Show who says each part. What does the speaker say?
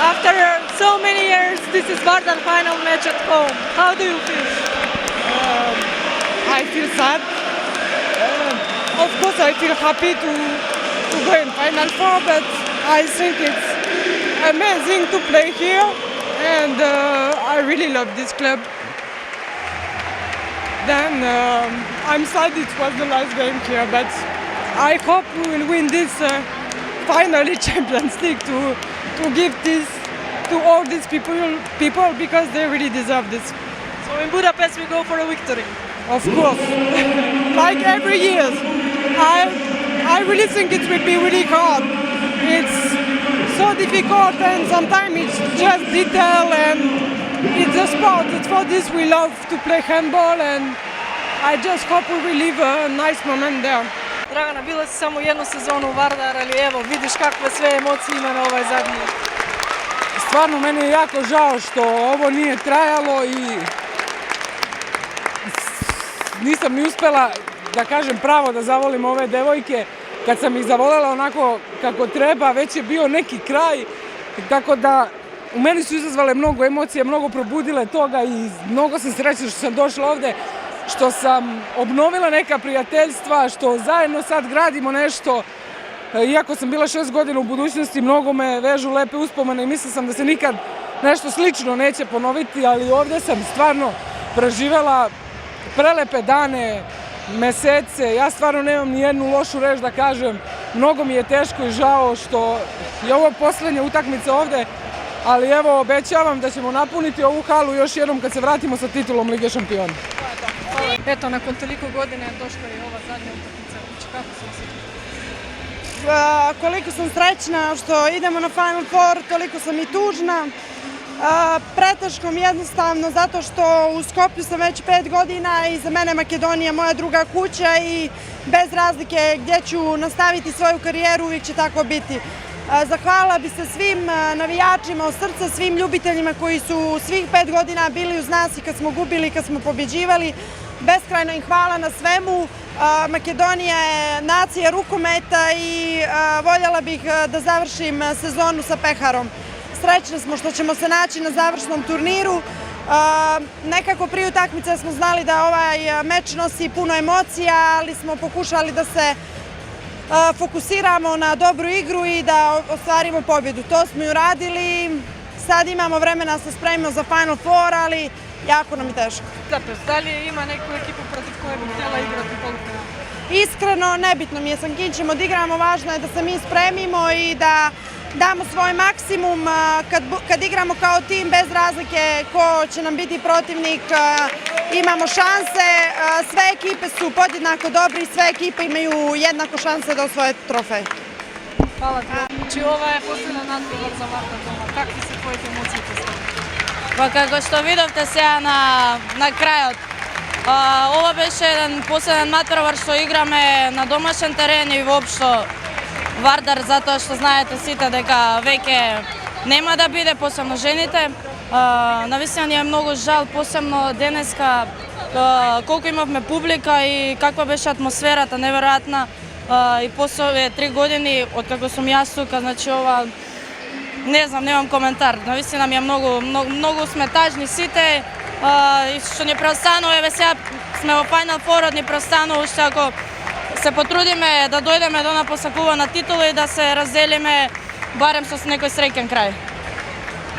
Speaker 1: After so many years, this is Vardar final match at home. How do you feel?
Speaker 2: I feel sad. Of course, I feel happy to go in Final Four, but I think it's amazing to play here, and I really love this club. Then I'm sad it was the last game here, but I hope we will win this finally Champions League to give this to all these people because they really deserve this.
Speaker 1: So in Budapest, we go for a victory.
Speaker 2: Of course, like every year. I really think it will be really hard. It's so difficult and sometimes it's just detail and it's a sport. It's for this we love to play handball and I just hope we will leave a nice moment there.
Speaker 1: Dragana, bila si samo jednu sezonu u Vardar, ali evo, vidiš kakve sve emocije ima na ovaj zadnji.
Speaker 2: Stvarno, meni je jako žao što ovo nije trajalo i nisam ni uspela da kažem pravo da zavolim ove devojke. Kad sam ih zavolela onako kako treba, već je bio neki kraj, tako da u meni su izazvale mnogo emocija, mnogo probudile toga i mnogo sam srećna što sam došla ovde, što sam obnovila neka prijateljstva, što zajedno sad gradimo nešto. Iako sam bila 6 godina u budućnosti, mnogo me vežu lepe uspomene i mislila sam da se nikad nešto slično neće ponoviti, ali ovde sam stvarno preživela prelepe dane, mesece. Ja stvarno nemam ni jednu lošu reč da kažem. Mnogo mi je teško i žao što je ovo poslednja utakmica ovde, ali evo obećavam da ćemo napuniti ovu halu još jednom kad se vratimo sa titulom Lige šampiona.
Speaker 1: Eto, nakon toliko godine došla je ova zadnja utakmica. Kako se osjećaš?
Speaker 3: Koliko sam srećna što idemo na Final Four, toliko sam i tužna. Preteško mi jednostavno zato što u Skoplju sam već 5 godina i za mene je Makedonija moja druga kuća i bez razlike gdje ću nastaviti svoju karijeru uvijek će tako biti. Zahvalila bi se svim navijačima od srca, svim ljubiteljima koji su svih 5 godina bili uz nas i kad smo gubili i kad smo pobjeđivali. Beskrajno im hvala na svemu. Makedonija je nacija rukometa i voljela bih da završim sezonu sa peharom. Srećni smo što ćemo se naći na završnom turniru. Nekako prije utakmice smo znali da ovaj meč nosi puno emocija, ali smo pokušali da se fokusiramo na dobru igru i da ostvarimo pobjedu. To smo i uradili. Sad imamo vremena da se spremimo za Final Four, ali jako nam je teško.
Speaker 1: Da li ima neku ekipu protiv koje bi htjela igrati polufinalu?
Speaker 3: Iskreno, nebitno mi je sa kim ćemo da igramo, važno je da se mi spremimo i da damo svoj maksimum. Kad igramo kao tim, bez razlike ko će nam biti protivnik, imamo šanse. Sve ekipe su podjednako dobri i sve ekipe imaju jednako šanse da osvoje trofej.
Speaker 1: Hvala ti. Znači, ova je posljedna nadgovor za Vardar doma. Kakve su tvoje emocije postavljene?
Speaker 4: Pa kako što vidovte сега на крајот, ова беше еден последен матровар што играме на домашен терен и воопшто Вардар, затоа што знаете сите дека веќе нема да биде, посебно жените. Навистина ни е многу жал, посебно денеска, колку имавме публика и каква беше атмосферата, неверојатна. И после 3 години, откако сум јас тука, значи ова не знам, немам коментар. Навистина ми е многу сме тажни сите и што ни преостанува, еве сега сме во Final Four, ни преостанува уште ако се потрудиме да дојдеме до една посакувана титула и да се разделиме барем со некој среќен крај.